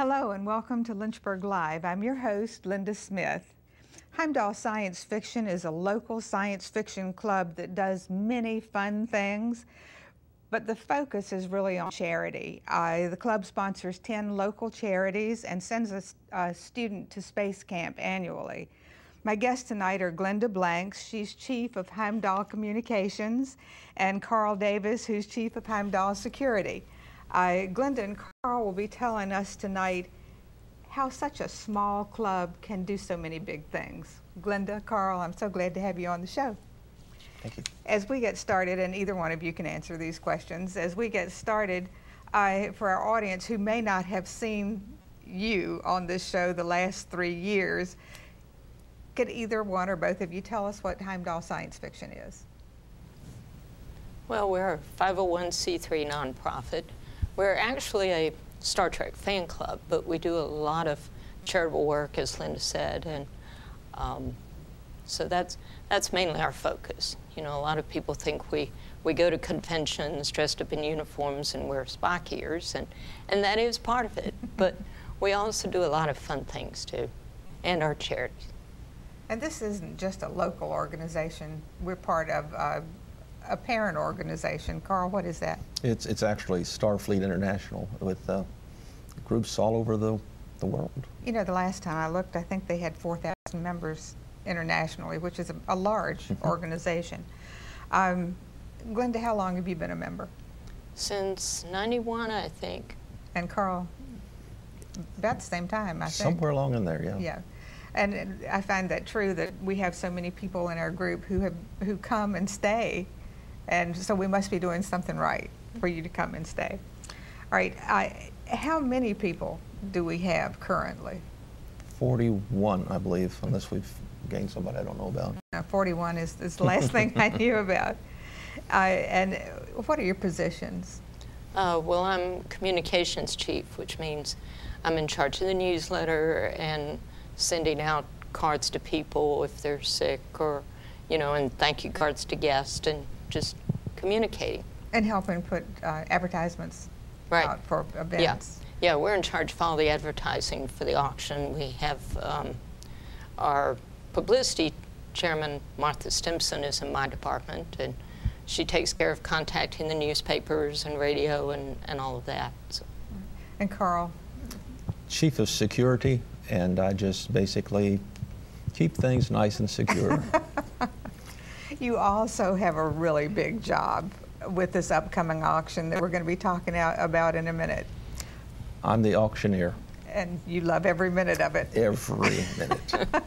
Hello and welcome to Lynchburg Live. I'm your host, Linda Smith. Heimdal Science Fiction is a local science fiction club that does many fun things, but the focus is really on charity. The club sponsors 10 local charities and sends a student to space camp annually. My guests tonight are Glenda Blanks, she's Chief of Heimdal Communications, and Carl Davis, who's Chief of Heimdal Security. Glenda and Carl will be telling us tonight how such a small club can do so many big things. Glenda, Carl, I'm so glad to have you on the show. Thank you. As we get started, and either one of you can answer these questions, as we get started, for our audience who may not have seen you on this show the last 3 years, could either one or both of you tell us what Heimdal Science Fiction is? Well, we're a 501c3 nonprofit. We're actually a Star Trek fan club, but we do a lot of charitable work, as Linda said, and so that's mainly our focus. You know, a lot of people think we go to conventions dressed up in uniforms and wear Spock ears, and that is part of it, but we also do a lot of fun things too, and our charities. And this isn't just a local organization. We're part of a parent organization. Carl, what is that? It's actually Starfleet International with groups all over the world. You know, the last time I looked, I think they had 4,000 members internationally, which is a large organization. Glenda, how long have you been a member? Since '91, I think. And Carl, about the same time, I think. Somewhere along in there, yeah. Yeah. And I find that true, that we have so many people in our group who come and stay, and so we must be doing something right for you to come and stay. All right, how many people do we have currently? 41, I believe, unless we've gained somebody I don't know about. 41 is the last thing I knew about. And what are your positions? Well, I'm communications chief, which means I'm in charge of the newsletter and sending out cards to people if they're sick, or, you know, and thank you cards to guests, and just communicating. And helping put advertisements out for events. Yeah, we're in charge of all the advertising for the auction. We have our publicity chairman, Martha Stimson, is in my department, and she takes care of contacting the newspapers and radio and all of that. So. And Carl? Chief of Security, and I just basically keep things nice and secure. You also have a really big job with this upcoming auction that we're going to be talking about in a minute. I'm the auctioneer. And you love every minute of it. Every minute. All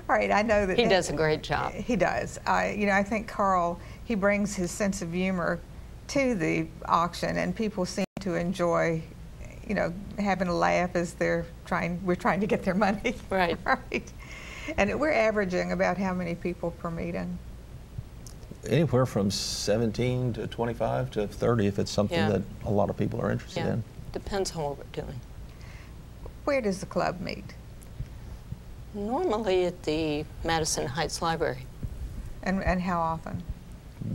right, I know that he does a great job. He does. You know, I think Carl, he brings his sense of humor to the auction, and people seem to enjoy, you know, having a laugh as we're trying to get their money. Right. Right. And we're averaging about how many people per meeting? Anywhere from 17 to 25 to 30 if it's something that a lot of people are interested in. Depends on what we're doing. Where does the club meet? Normally at the Madison Heights Library. And how often?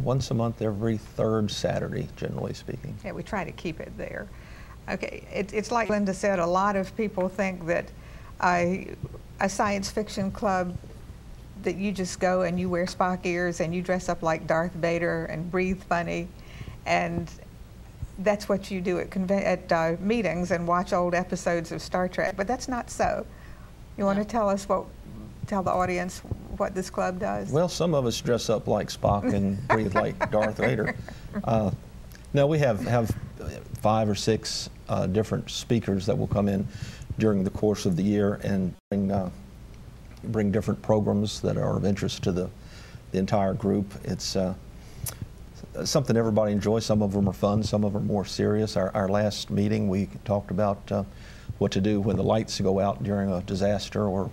Once a month, every third Saturday, generally speaking. Yeah, we try to keep it there. Okay, it's like Linda said, a lot of people think that a science fiction club, that you just go and you wear Spock ears and you dress up like Darth Vader and breathe funny, and that's what you do at meetings and watch old episodes of Star Trek. But that's not so. You want to tell the audience what this club does? Well, some of us dress up like Spock and breathe like Darth Vader. No, we have 5 or 6 different speakers that will come in during the course of the year and bring different programs that are of interest to the entire group. It's something everybody enjoys. Some of them are fun, some of them are more serious. Our last meeting, we talked about what to do when the lights go out during a disaster or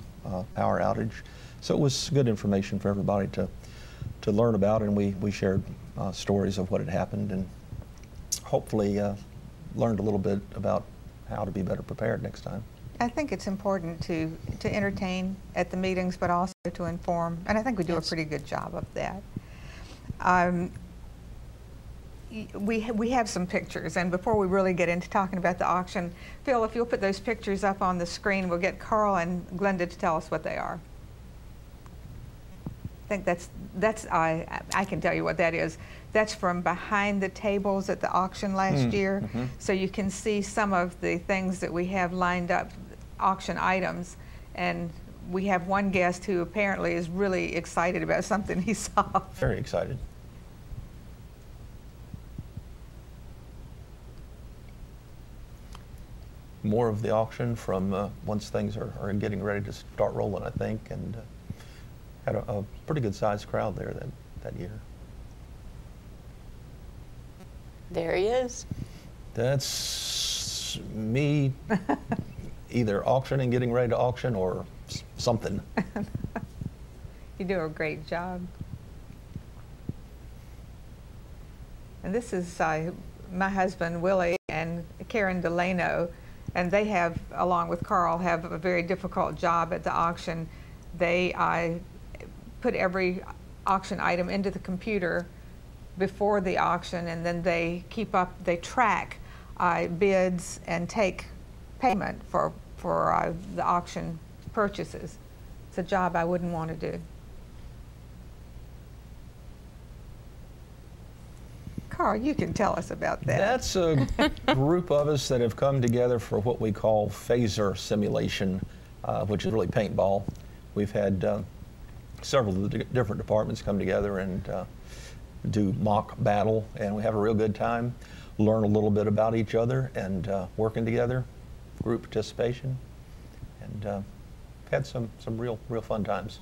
power outage. So it was good information for everybody to learn about, and we shared stories of what had happened, and hopefully learned a little bit about how to be better prepared next time. I think it's important to entertain at the meetings, but also to inform, and I think we do a pretty good job of that. we have some pictures, and before we really get into talking about the auction, Phil, if you'll put those pictures up on the screen, we'll get Carl and Glenda to tell us what they are. I think I can tell you what that is. That's from behind the tables at the auction last year. So you can see some of the things that we have lined up, auction items, and we have one guest who apparently is really excited about something he saw. Very excited. More of the auction from once things are getting ready to start rolling, I think, and had a pretty good sized crowd there that year. There he is. That's me either auctioning, getting ready to auction, or something. You do a great job. And this is my husband, Willie, and Karen Delano, and they have, along with Carl, have a very difficult job at the auction. They put every auction item into the computer before the auction, and then they track bids and take payment for the auction purchases. It's a job I wouldn't want to do. Carl, you can tell us about that. That's a group of us that have come together for what we call phaser simulation, which is really paintball. We've had several of the different departments come together and do mock battle, and we have a real good time, learn a little bit about each other, and working together, group participation, and had some real fun times.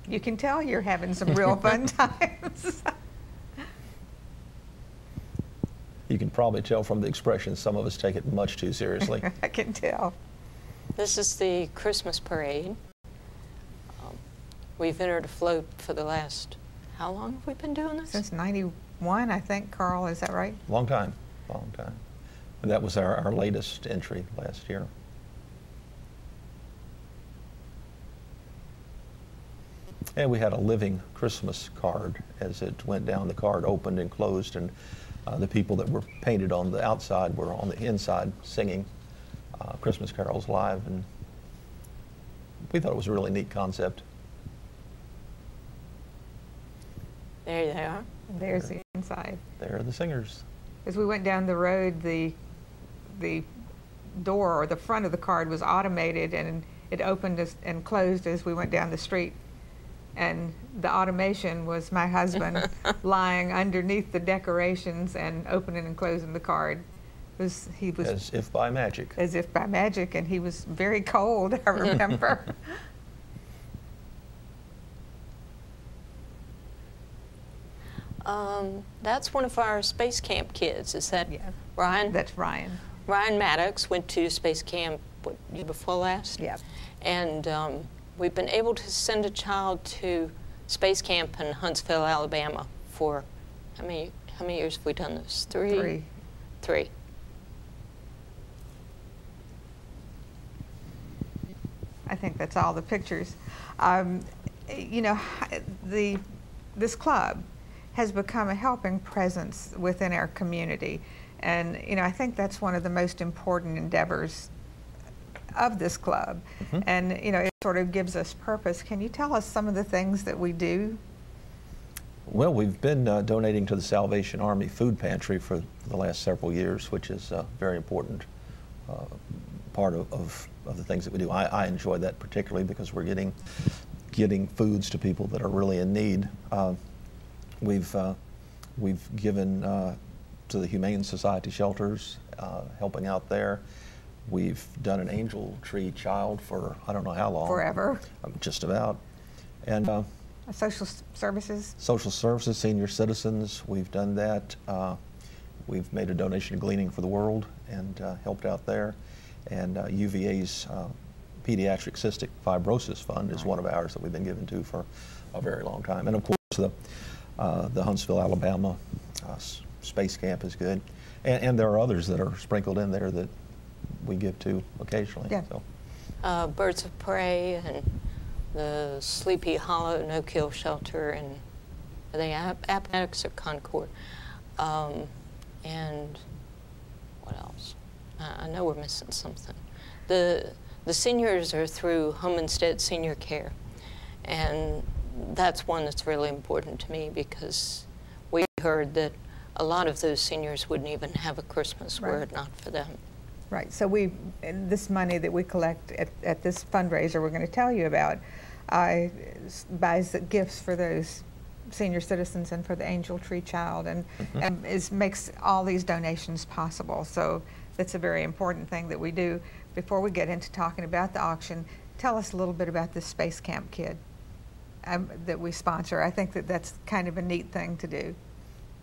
You can tell you're having some real fun times. You can probably tell from the expression some of us take it much too seriously. I can tell. This is the Christmas parade. We've entered a float for the last, how long have we been doing this? Since '91, I think, Carl, is that right? Long time. And that was our latest entry last year. And we had a living Christmas card. As it went down, the card opened and closed, and the people that were painted on the outside were on the inside singing Christmas carols live, and we thought it was a really neat concept. There they are. There's the inside. There are the singers. As we went down the road, the door or the front of the card was automated, and it opened and closed as we went down the street. And the automation was my husband lying underneath the decorations and opening and closing the card. He was as if by magic. As if by magic, and he was very cold, I remember. That's one of our space camp kids. Is that Ryan? That's Ryan. Ryan Maddox went to space camp year before last. Yeah. And we've been able to send a child to space camp in Huntsville, Alabama for, how many years have we done this? Three. I think that's all the pictures. You know, this club has become a helping presence within our community. And, you know, I think that's one of the most important endeavors of this club. And, you know, it sort of gives us purpose. Can you tell us some of the things that we do? Well, we've been donating to the Salvation Army food pantry for the last several years, which is a very important part of the things that we do. I enjoy that particularly because we're getting foods to people that are really in need. We've given to the Humane Society shelters, helping out there. We've done an angel tree child for I don't know how long. Forever. Just about. And social services? Social services, senior citizens, we've done that. We've made a donation to Gleaning for the World and helped out there. And UVA's Pediatric Cystic Fibrosis Fund is one of ours that we've been given to for a very long time. And of course, the Huntsville, Alabama Space Camp is good. And there are others that are sprinkled in there that we give to occasionally. Yeah. So. Birds of Prey and the Sleepy Hollow no-kill shelter, and are they Appomattox or Concord? And what else? I know we're missing something. The seniors are through Home Instead Senior Care, and that's one that's really important to me because we heard that a lot of those seniors wouldn't even have a Christmas were it not for them. Right. So this money that we collect at this fundraiser we're going to tell you about buys gifts for those senior citizens and for the Angel Tree Child, and makes all these donations possible. So that's a very important thing that we do. Before we get into talking about the auction, tell us a little bit about this Space Camp Kid that we sponsor. I think that's kind of a neat thing to do.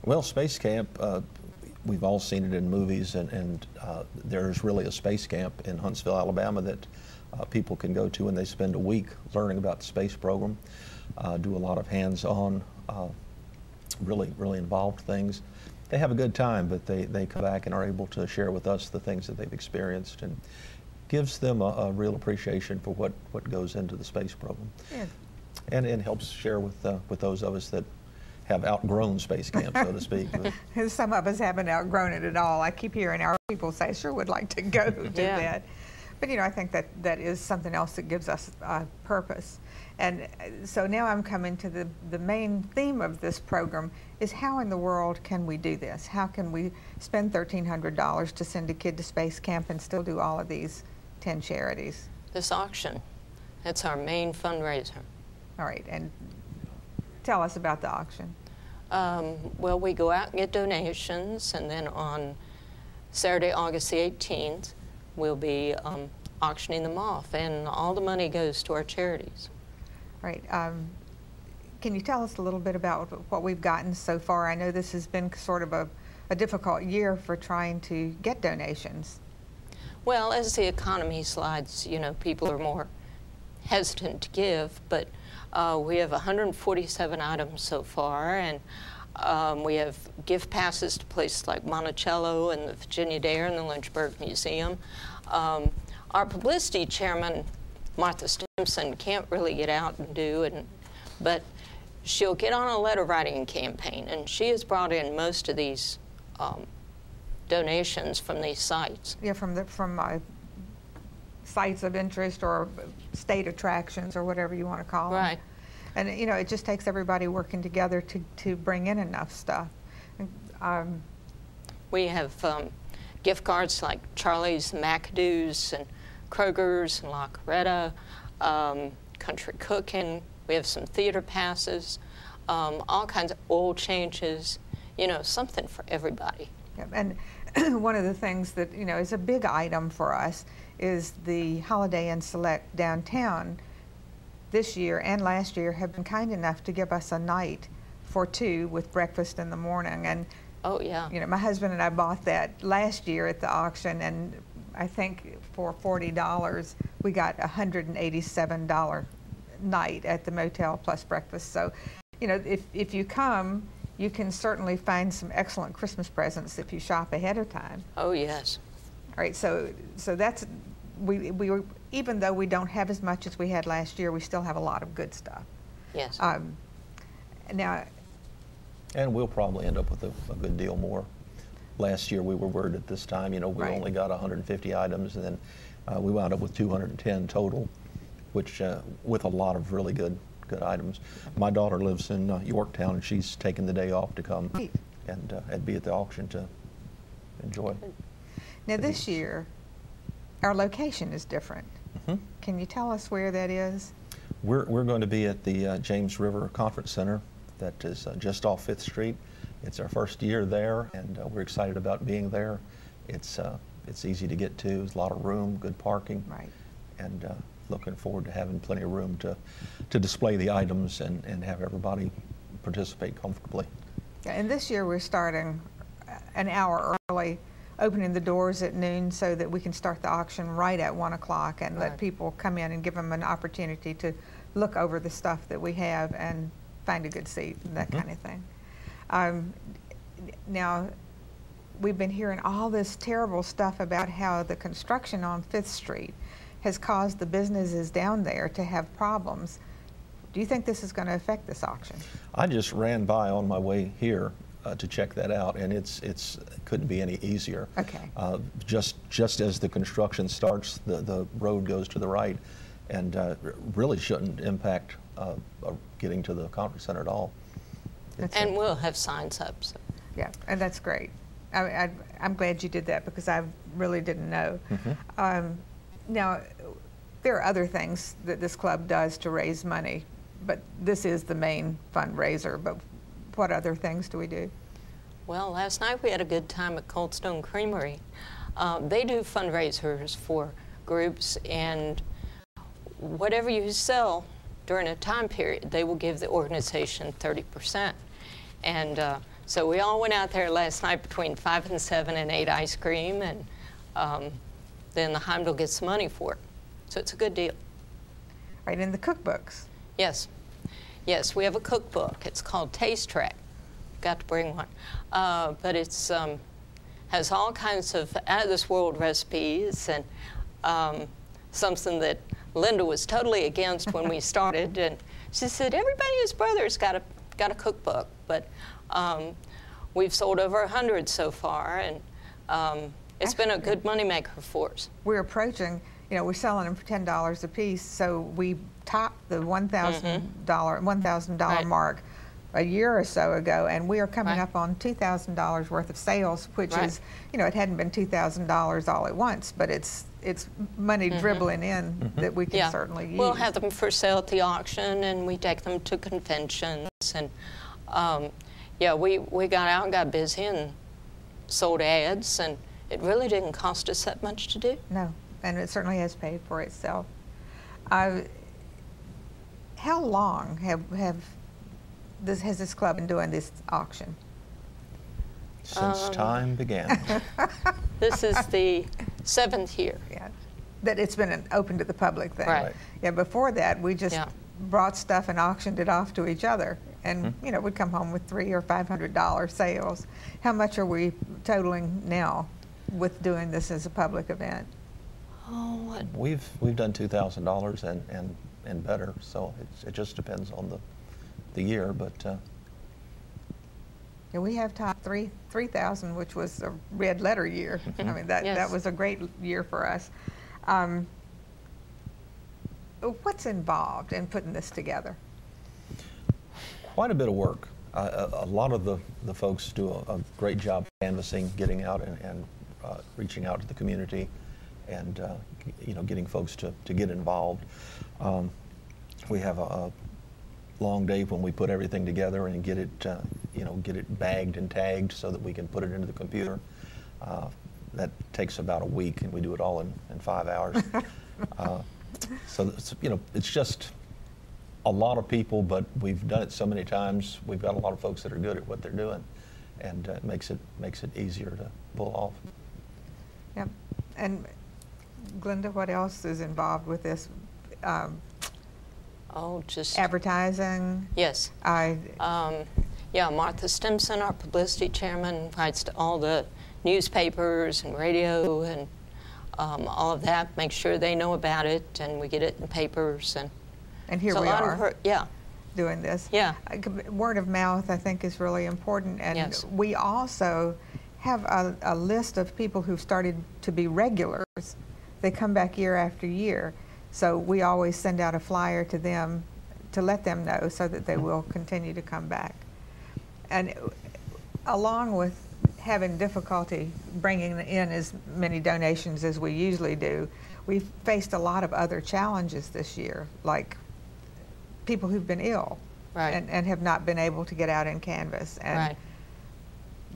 Well, Space Camp, we've all seen it in movies, and there's really a space camp in Huntsville, Alabama that people can go to, and they spend a week learning about the space program, do a lot of hands-on, really involved things. They have a good time, but they come back and are able to share with us the things that they've experienced, and gives them a real appreciation for what goes into the space program. Yeah. And helps share with those of us that have outgrown space camp, so to speak. Some of us haven't outgrown it at all. I keep hearing our people say, I sure would like to go to that. But I think that is something else that gives us purpose. And so now I'm coming to the main theme of this program is how in the world can we do this? How can we spend $1,300 to send a kid to space camp and still do all of these 10 charities? This auction, that's our main fundraiser. All right, and tell us about the auction. Well, we go out and get donations, and then on Saturday, August the 18th, we'll be auctioning them off, and all the money goes to our charities. Right. Can you tell us a little bit about what we've gotten so far? I know this has been sort of a difficult year for trying to get donations. Well, as the economy slides, people are more hesitant to give, but we have 147 items so far, and we have gift passes to places like Monticello and the Virginia Dare and the Lynchburg Museum. Our publicity chairman, Martha Stimson, can't really get out and do it, but she'll get on a letter writing campaign, and she has brought in most of these donations from these sites. Yeah, from sites of interest or state attractions or whatever you want to call them. Right. And it just takes everybody working together to bring in enough stuff. We have gift cards like Charlie's McAdoo's and Kroger's and La Coretta, Country Cooking. We have some theater passes, all kinds of oil changes, something for everybody. Yep. And one of the things that is a big item for us is the Holiday Inn Select downtown this year and last year have been kind enough to give us a night for two with breakfast in the morning. And oh yeah, my husband and I bought that last year at the auction, and I think for $40 we got $187 night at the motel plus breakfast. So if you come, you can certainly find some excellent Christmas presents if you shop ahead of time. Oh yes. All right, so that's we were, even though we don't have as much as we had last year, we still have a lot of good stuff. Yes. Now. And we'll probably end up with a good deal more. Last year we were worried at this time, we only got 150 items, and then we wound up with 210 total, which with a lot of really good items. My daughter lives in Yorktown, and she's taken the day off to come and be at the auction to enjoy. Now this year, our location is different. Mm-hmm. Can you tell us where that is? We're going to be at the James River Conference Center that is just off 5th Street. It's our first year there, and we're excited about being there. It's easy to get to. There's a lot of room, good parking. Right. And looking forward to having plenty of room to display the items and have everybody participate comfortably. Yeah, and this year we're starting an hour early, opening the doors at noon so that we can start the auction right at 1 o'clock and let people come in and give them an opportunity to look over the stuff that we have and find a good seat and that kind of thing. Now, we've been hearing all this terrible stuff about how the construction on 5th Street has caused the businesses down there to have problems. Do you think this is going to affect this auction? I just ran by on my way here to check that out, and it couldn't be any easier. Okay. Just as the construction starts, the road goes to the right, and really shouldn't impact getting to the conference center at all. And we'll have signs up. So. Yeah, and that's great. I'm glad you did that because I really didn't know. Mm-hmm. Now, there are other things that this club does to raise money, but this is the main fundraiser. But what other things do we do? Well, last night we had a good time at Cold Stone Creamery. They do fundraisers for groups, and whatever you sell during a time period, they will give the organization 30%. And so we all went out there last night between 5 and 7 and ate ice cream, and then the Heimdal gets the money for it. So it's a good deal. Right, in the cookbooks. Yes. Yes, we have a cookbook. It's called Taste Track. Got to bring one. But it's has all kinds of out-of-this-world recipes, and something that Linda was totally against when we started. And she said, everybody and his brother's got a cookbook. But we've sold over 100 so far, and it's been a good moneymaker for us. We're approaching, we're selling them for $10 a piece, so we topped the $1,000 Right. mark a year or so ago, and we are coming up on $2,000 worth of sales, which is, it hadn't been $2,000 all at once, but it's money dribbling in that we can certainly use. We'll have them for sale at the auction, and we take them to conventions, and we got out and got busy and sold ads, and it really didn't cost us that much to do. No, and it certainly has paid for itself. How long has this club been doing this auction? Since time began. This is the 7th year. Yeah, that it's been an open to the public thing. Right. Yeah, before that we just brought stuff and auctioned it off to each other, and we'd come home with $300 or $500 sales. How much are we totaling now with doing this as a public event? Oh, what? We've done $2,000 and better, so it just depends on the year, but yeah, we have top 3,000, which was a red letter year. I mean, that was a great year for us. What's involved in putting this together? Quite a bit of work. A lot of the folks do a great job canvassing, getting out and reaching out to the community, and getting folks to get involved. We have a long day when we put everything together and get it bagged and tagged so that we can put it into the computer. That takes about a week, and we do it all in 5 hours. So it's just a lot of people, but we've done it so many times. We've got a lot of folks that are good at what they're doing, and it makes it easier to pull off. Yep. And Glenda, what else is involved with this? Just advertising. Yes. Martha Stimson, our publicity chairman, writes to all the newspapers and radio and all of that. Make sure they know about it, and we get it in papers. And here we are. Yeah. Doing this. Yeah. Word of mouth, I think, is really important, and we also have a list of people who've started to be regulars. They come back year after year. So we always send out a flyer to them to let them know so that they will continue to come back. And along with having difficulty bringing in as many donations as we usually do, we've faced a lot of other challenges this year, like people who've been ill and have not been able to get out and canvass, and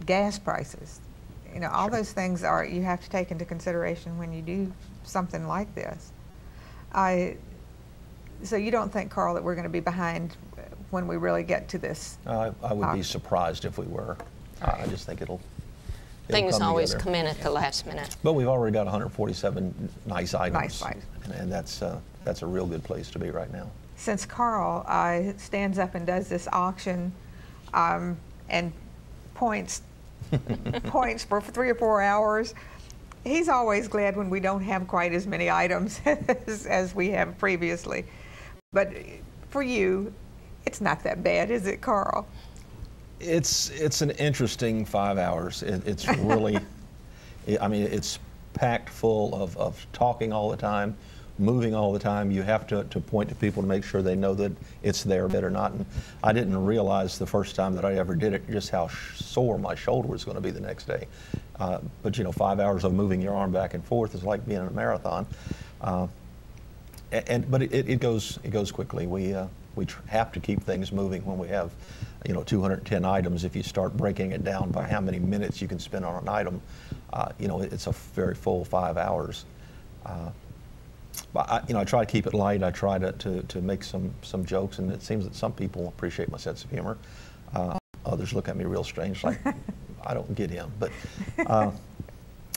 gas prices. All those things you have to take into consideration when you do something like this. So you don't think, Carl, that we're going to be behind when we really get to this? I would be surprised if we were. I just think it'll Things always together. come in at the last minute. But we've already got 147 nice items. Nice items. And that's a real good place to be right now. Since Carl stands up and does this auction and points for 3 or 4 hours, he's always glad when we don't have quite as many items as we have previously. But for you, it's not that bad, is it, Carl? It's an interesting 5 hours. It's really, I mean, it's packed full of talking all the time, moving all the time. You have to point to people to make sure they know that it's their bit or not. And I didn't realize the first time that I ever did it just how sore my shoulder was going to be the next day. But you know, 5 hours of moving your arm back and forth is like being in a marathon. But it goes quickly. We have to keep things moving when we have, you know, 210 items. If you start breaking it down by how many minutes you can spend on an item, you know, it's a very full 5 hours. But I try to keep it light. I try to make some jokes, and it seems that some people appreciate my sense of humor. Others look at me real strange, like I don't get him. But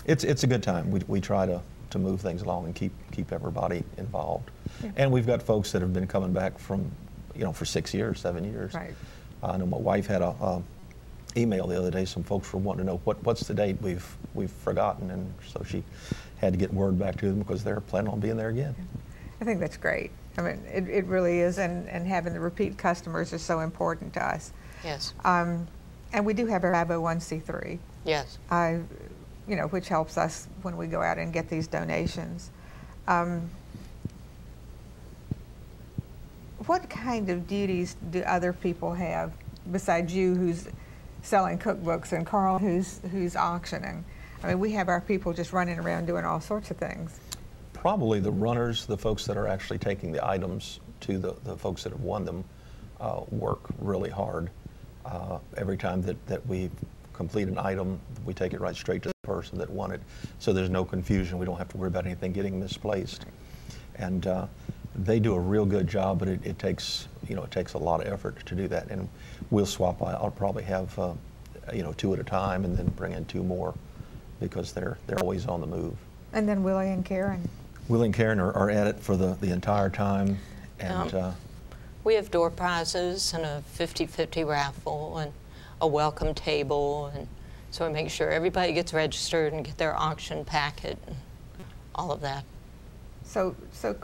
it's a good time. We try to move things along and keep everybody involved. Yeah. And we've got folks that have been coming back from, you know, for 6 years, 7 years. Right. I know my wife had a email the other day. Some folks were wanting to know what's the date we've forgotten, and so she had to get word back to them because they're planning on being there again. I think that's great. I mean, it really is, and having the repeat customers is so important to us. Yes. And we do have our 501c3. Yes. You know, which helps us when we go out and get these donations. What kind of duties do other people have besides you, who's selling cookbooks, and Carl, who's auctioning? I mean, we have our people just running around doing all sorts of things. Probably the runners, the folks that are actually taking the items to the folks that have won them, work really hard. Every time that we complete an item, we take it right straight to the person that won it, so there's no confusion. We don't have to worry about anything getting misplaced. And they do a real good job, but it takes, you know, it takes a lot of effort to do that. And we'll swap. I'll probably have, you know, 2 at a time, and then bring in 2 more, because they're always on the move. And then Willie and Karen. Willie and Karen are at it for the entire time. And we have door prizes and a 50-50 raffle and a welcome table, and so we make sure everybody gets registered and get their auction packet and all of that. So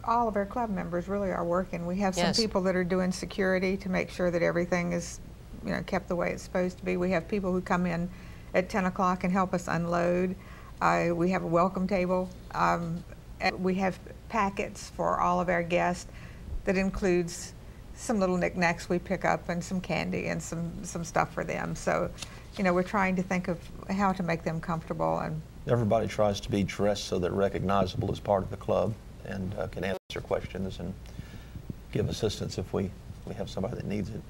all of our club members really are working. We have some people that are doing security to make sure that everything is, you know, kept the way it's supposed to be. We have people who come in at 10 o'clock and help us unload. We have a welcome table. We have packets for all of our guests that includes some little knickknacks we pick up and some candy and some stuff for them. So, you know, we're trying to think of how to make them comfortable. And everybody tries to be dressed so they're recognizable as part of the club, and can answer questions and give assistance if we have somebody that needs it.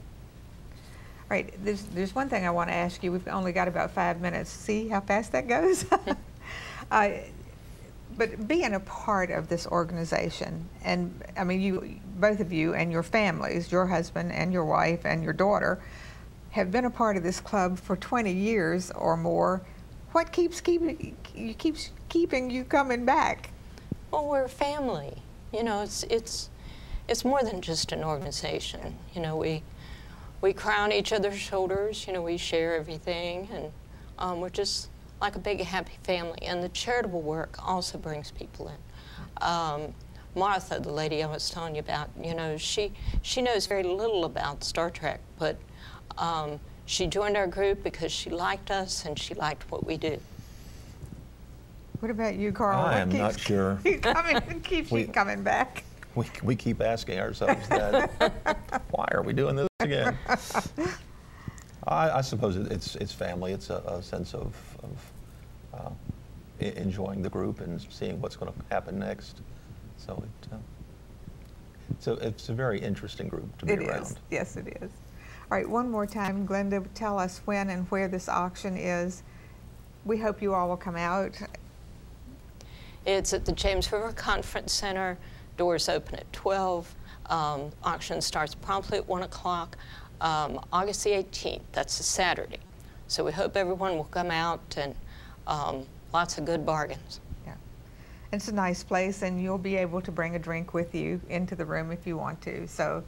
All right, there's one thing I want to ask you. We've only got about 5 minutes. See how fast that goes? But being a part of this organization, and I mean, both of you and your families, your husband and your wife and your daughter, have been a part of this club for 20 years or more. What keeps keeping you coming back? Well, we're a family. You know, it's more than just an organization. You know, we cry on each other's shoulders. You know, we share everything, and we're just like a big happy family. And the charitable work also brings people in. Martha, the lady I was telling you about, you know, she knows very little about Star Trek, but she joined our group because she liked us and she liked what we do. What about you, Carl? I am not sure. Keeps you coming back? We keep asking ourselves that. Why are we doing this again? I suppose it's family. It's a sense of enjoying the group and seeing what's going to happen next. So it's a very interesting group to be around. It is. Yes, it is. All right, one more time, Glenda, tell us when and where this auction is. We hope you all will come out. It's at the James River Conference Center. Doors open at 12. Auction starts promptly at 1 o'clock. August the 18th, that's a Saturday. So we hope everyone will come out, and lots of good bargains. Yeah, it's a nice place, and you'll be able to bring a drink with you into the room if you want to. So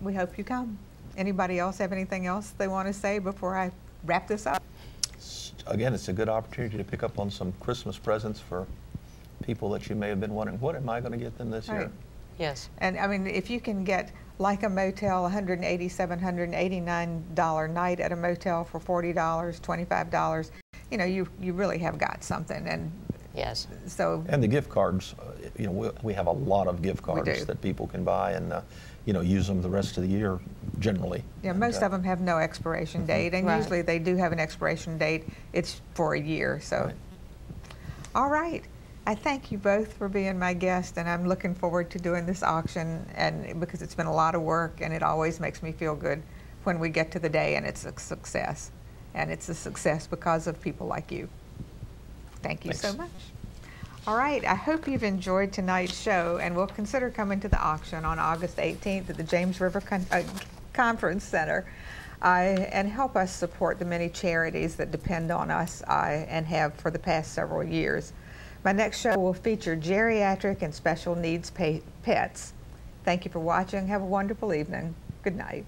we hope you come. Anybody else have anything else they want to say before I wrap this up? again, it's a good opportunity to pick up on some Christmas presents for people that you may have been wondering, what am I going to get them this year? Yes. And I mean, if you can get like a motel, $187, $189 night at a motel for $40, $25, you know, you really have got something. And yes. So. And the gift cards, you know, we have a lot of gift cards that people can buy and, you know, use them the rest of the year generally. Yeah, most of them have no expiration date, and right. usually they do have an expiration date. It's for a year, so. Right. All right. I thank you both for being my guest, and I'm looking forward to doing this auction, and because it's been a lot of work, and it always makes me feel good when we get to the day and it's a success. And it's a success because of people like you. Thank you so much. All right, I hope you've enjoyed tonight's show, and will consider coming to the auction on August 18th at the James River Conference Center and help us support the many charities that depend on us and have for the past several years. My next show will feature geriatric and special needs pets. Thank you for watching. Have a wonderful evening. Good night.